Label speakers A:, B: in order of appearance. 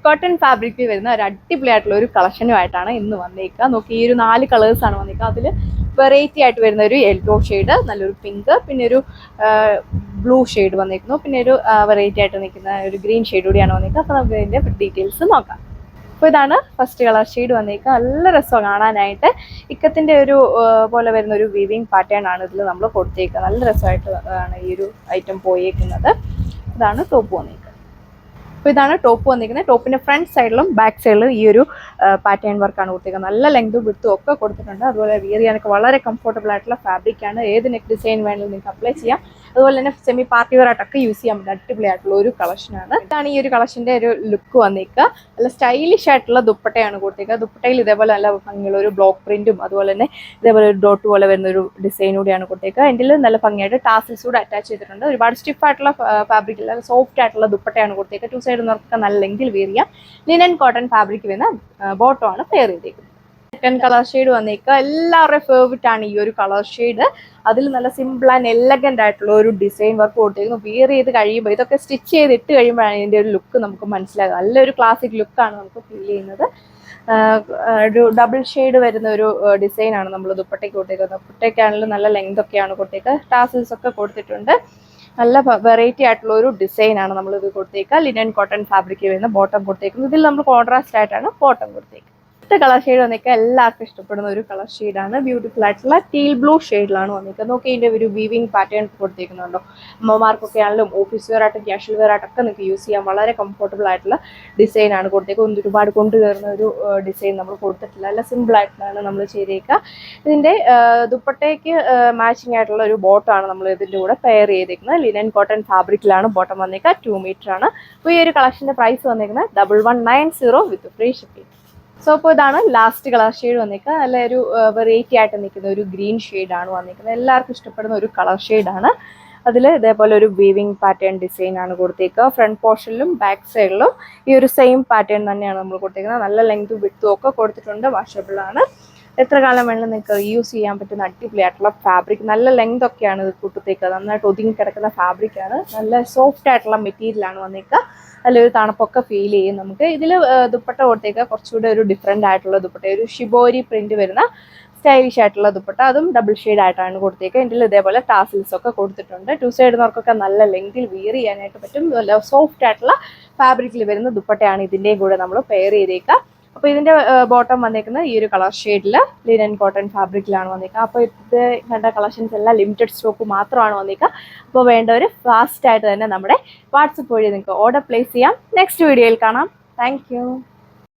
A: Cotton ഫാബ്രിക്കിൽ വരുന്ന ഒരു അടിപൊളിയായിട്ടുള്ള ഒരു കളക്ഷനുമായിട്ടാണ് ഇന്ന് വന്നേക്കുക. നോക്കി ഈ ഒരു 4 കളേഴ്സാണ് വന്നേക്കുക. അതിൽ വെറൈറ്റി ആയിട്ട് വരുന്ന ഒരു യെല്ലോ ഷെയ്ഡ്, നല്ലൊരു പിങ്ക്, പിന്നെ ഒരു ബ്ലൂ ഷെയ്ഡ് വന്നേക്കുന്നു, പിന്നെ ഒരു വെറൈറ്റി ആയിട്ട് നിൽക്കുന്ന ഒരു ഗ്രീൻ ഷെയ്ഡ് കൂടിയാണ് വന്നേക്കുക. അപ്പോൾ നമുക്ക് ഇതിൻ്റെ ഡീറ്റെയിൽസ് നോക്കാം. അപ്പോൾ ഇതാണ് ഫസ്റ്റ് കളർ ഷെയ്ഡ് വന്നേക്കുക. നല്ല രസമാണ് കാണാനായിട്ട്. ഇക്കത്തിൻ്റെ ഒരു പോലെ വരുന്ന ഒരു വീവിങ് പാറ്റേൺ ആണ് ഇതിൽ നമ്മൾ കൊടുത്തേക്കുക. നല്ല രസമായിട്ട് ആണ് ഈ ഒരു ഐറ്റം പോയേക്കുന്നത്. ഇതാണ് ടോപ്പ് വന്നേക്കുക. അപ്പോൾ ഇതാണ് ടോപ്പ് വന്നിരിക്കുന്നത്. ടോപ്പിൻ്റെ ഫ്രണ്ട് സൈഡിലും ബാക്ക് സൈഡിലും ഈ ഒരു പാറ്റേൺ വർക്കാണ് കൊടുത്തിരിക്കുന്നത്. നല്ല ലെങ്തും വിഡ്ത്തും ഒക്കെ കൊടുത്തിട്ടുണ്ട്. അതുപോലെ വിയർ ചെയ്യാനൊക്കെ വളരെ കംഫർട്ടബിൾ ആയിട്ടുള്ള ഫാബ്രിക്കാണ്. ഏത് നെക്ക് ഡിസൈൻ വേണമെങ്കിലും നിങ്ങൾക്ക് അപ്ലൈ ചെയ്യാം. അതുപോലെ തന്നെ സെമി പാർട്ടി വെയർ ആയിട്ടൊക്കെ യൂസ് ചെയ്യാൻ പറ്റും. അടിപൊളിയായിട്ടുള്ള ഒരു കളക്ഷനാണ്. ഇതാണ് ഈ ഒരു കളക്ഷൻ്റെ ഒരു ലുക്ക് വന്നിരിക്കുക. നല്ല സ്റ്റൈലിഷ് ആയിട്ടുള്ള ദുപ്പട്ടയാണ് കൊടുത്തിരിക്കുക. ദുപ്പട്ടയിൽ ഇതേപോലെ നല്ല ഭംഗിയുള്ള ഒരു ബ്ലോക്ക് പ്രിന്റും അതുപോലെ തന്നെ ഇതേപോലെ ഒരു ഡോട്ട് പോലെ വരുന്ന ഒരു ഡിസൈൻ കൂടിയാണ് കൊടുത്തിരിക്കുക. എൻ്റെ നല്ല ഭംഗിയായിട്ട് ടാസിൽസ് കൂടെ അറ്റാച്ച് ചെയ്തിട്ടുണ്ട്. ഒരുപാട് സ്റ്റിഫ് ആയിട്ടുള്ള ഫാബ്രിക് അല്ല, സോഫ്റ്റ് ആയിട്ടുള്ള ദുപ്പട്ടയാണ് കൊടുത്തിരിക്കുക. 2 സൈഡ് നിന്നൊക്കെ നല്ല ലെങ്കിൽ വെയർ ചെയ്യാം. ലിനൻ കോട്ടൺ ഫാബ്രിക് വരുന്ന ബോട്ടം ആണ് പെയർ ചെയ്തേക്കുന്നത്. സെക്കൻഡ് കളർ ഷെയ്ഡ് വന്നേക്കുക. എല്ലാവരുടെയും ഫേവറേറ്റ് ആണ് ഈ ഒരു കളർ ഷെയ്ഡ്. അതിൽ നല്ല സിമ്പിൾ ആൻഡ് എലഗന്റ് ആയിട്ടുള്ള ഒരു ഡിസൈൻ വർക്ക് കൊടുത്തേക്കുന്നു. വിയർ ചെയ്ത് കഴിയുമ്പോൾ ഇതൊക്കെ സ്റ്റിച്ച് ചെയ്തിട്ട് കഴിയുമ്പോഴാണ് ഇതിൻ്റെ ഒരു ലുക്ക് നമുക്ക് മനസ്സിലാകുക. നല്ലൊരു ക്ലാസിക് ലുക്കാണ് നമുക്ക് ഫീൽ ചെയ്യുന്നത്. ഒരു ഡബിൾ ഷെയ്ഡ് വരുന്ന ഒരു ഡിസൈനാണ് നമ്മൾ ദുപ്പട്ടയ്ക്ക് കൊടുത്തേക്കുന്നത്. ദുപ്പട്ടയ്ക്കാണെങ്കിലും നല്ല ലെങ്ത് ഒക്കെയാണ് കൊടുത്തേക്കുക. ടാസിൽസ് ഒക്കെ കൊടുത്തിട്ടുണ്ട്. നല്ല വെറൈറ്റി ആയിട്ടുള്ള ഒരു ഡിസൈനാണ് നമ്മളിത് കൊടുത്തേക്കുക. ലിനൻ കോട്ടൺ ഫാബ്രിക് വരുന്ന ബോട്ടം കൊടുത്തേക്കുന്നത്. ഇതിൽ നമ്മൾ കോൺട്രാസ്റ്റ് ആയിട്ടാണ് ബോട്ടം കൊടുത്തേക്കുന്നത്. അടുത്ത കളർ ഷെയ്ഡ് വന്നേക്കുക എല്ലാവർക്കും ഇഷ്ടപ്പെടുന്ന ഒരു കളർ ഷെയ്ഡാണ്. ബ്യൂട്ടിഫുൾ ആയിട്ടുള്ള ടീൽ ബ്ലൂ ഷെയ്ഡിലാണ് വന്നിരിക്കുന്നത്. നോക്കി ഇതിൻ്റെ ഒരു വീവിങ് പാറ്റേൺ കൊടുത്തേക്കുന്നുണ്ടോ. അമ്മമാർക്കൊക്കെ ആണെങ്കിലും ഓഫീസ് വെയർ ആയിട്ടും ക്യാഷ്വൽ വെയർ ആയിട്ടൊക്കെ നിങ്ങൾക്ക് യൂസ് ചെയ്യാൻ വളരെ കംഫർട്ടബിൾ ആയിട്ടുള്ള ഡിസൈനാണ് കൊടുത്തേക്കുന്നത്. ഒരുപാട് കൊണ്ടുവരുന്ന ഒരു ഡിസൈൻ നമ്മൾ കൊടുത്തിട്ടില്ല. നല്ല സിമ്പിൾ ആയിട്ടാണ് നമ്മൾ ചെയ്തേക്കുക. ഇതിൻ്റെ ദുപ്പട്ടയ്ക്ക് മാച്ചിങ് ആയിട്ടുള്ള ഒരു ബോട്ടമാണ് നമ്മൾ ഇതിൻ്റെ കൂടെ പെയർ ചെയ്തേക്കുന്നത്. ലിനൻ കോട്ടൺ ഫാബ്രിക്കിലാണ് ബോട്ടം വന്നേക്കുക. 2 മീറ്റർ ആണ്. അപ്പോൾ ഈ ഒരു കളക്ഷൻ്റെ പ്രൈസ് വന്നേക്കുന്നത് 1190 വിത്ത് ഫ്രീ ഷിപ്പിംഗ്. സോ അപ്പോൾ ഇതാണ് ലാസ്റ്റ് കളർ ഷെയ്ഡ് വന്നിരിക്കുക. നല്ല ഒരു വെറൈറ്റി ആയിട്ട് നിൽക്കുന്ന ഒരു ഗ്രീൻ ഷെയ്ഡാണ് വന്നിരിക്കുന്നത്. എല്ലാവർക്കും ഇഷ്ടപ്പെടുന്ന ഒരു കളർ ഷെയ്ഡാണ്. അതിൽ ഇതേപോലെ ഒരു വീവിങ് പാറ്റേൺ ഡിസൈനാണ് കൊടുത്തേക്കുക. ഫ്രണ്ട് പോർഷനിലും ബാക്ക് സൈഡിലും ഈ ഒരു സെയിം പാറ്റേൺ തന്നെയാണ് നമ്മൾ കൊടുത്തേക്കുന്നത്. നല്ല ലെങ്തും വിഡ്ത്തും ഒക്കെ കൊടുത്തിട്ടുണ്ട്. വാഷബിളാണ്. എത്ര കാലം വേണമെങ്കിലും നിങ്ങൾക്ക് യൂസ് ചെയ്യാൻ പറ്റുന്ന അടിപൊളിയായിട്ടുള്ള ഫാബ്രിക്. നല്ല ലെങ്ത് ഒക്കെയാണ് ഇത് കൂട്ടത്തേക്കുക. നന്നായിട്ട് ഒതുങ്ങി കിടക്കുന്ന ഫാബ്രിക്കാണ്. നല്ല സോഫ്റ്റ് ആയിട്ടുള്ള മെറ്റീരിയലാണ് വന്നിരിക്കുക. നല്ലൊരു തണുപ്പൊക്കെ ഫീൽ ചെയ്യും നമുക്ക്. ഇതിൽ ദുപ്പട്ട കൊടുത്തേക്കുക കുറച്ചുകൂടെ ഒരു ഡിഫറെൻ്റ് ആയിട്ടുള്ള ദുപ്പട്ട, ഒരു ഷിബോരി പ്രിന്റ് വരുന്ന സ്റ്റൈലിഷ് ആയിട്ടുള്ള ദുപ്പട്ട. അതും ഡബിൾ ഷെയ്ഡ് ആയിട്ടാണ് കൊടുത്തേക്കുക. ഇതിൽ ഇതേപോലെ ടാസിൽസ് ഒക്കെ കൊടുത്തിട്ടുണ്ട്. 2 സൈഡിനവർക്കൊക്കെ നല്ല ലെങ്തിൽ വിയർ ചെയ്യാനായിട്ട് പറ്റും. നല്ല സോഫ്റ്റ് ആയിട്ടുള്ള ഫാബ്രിക്കിൽ വരുന്ന ദുപ്പട്ടയാണ് ഇതിൻ്റെയും കൂടെ നമ്മൾ പെയർ ചെയ്തേക്കുക. അപ്പോൾ ഇതിൻ്റെ ബോട്ടം വന്നേക്കുന്നത് ഈ ഒരു കളർ ഷെയ്ഡിൽ ലിനൻ കോട്ടൺ ഫാബ്രിക്കിലാണ് വന്നേക്കുക. അപ്പോൾ ഇത് കണ്ട കളക്ഷൻസ് എല്ലാം ലിമിറ്റഡ് സ്റ്റോക്ക് മാത്രമാണ് വന്നേക്കുക. അപ്പോൾ വേണ്ടവർ ഫാസ്റ്റ് ആയിട്ട് തന്നെ നമ്മുടെ വാട്സപ്പ് വഴി നിങ്ങൾക്ക് ഓർഡർ പ്ലേസ് ചെയ്യാം. നെക്സ്റ്റ് വീഡിയോയിൽ കാണാം. താങ്ക്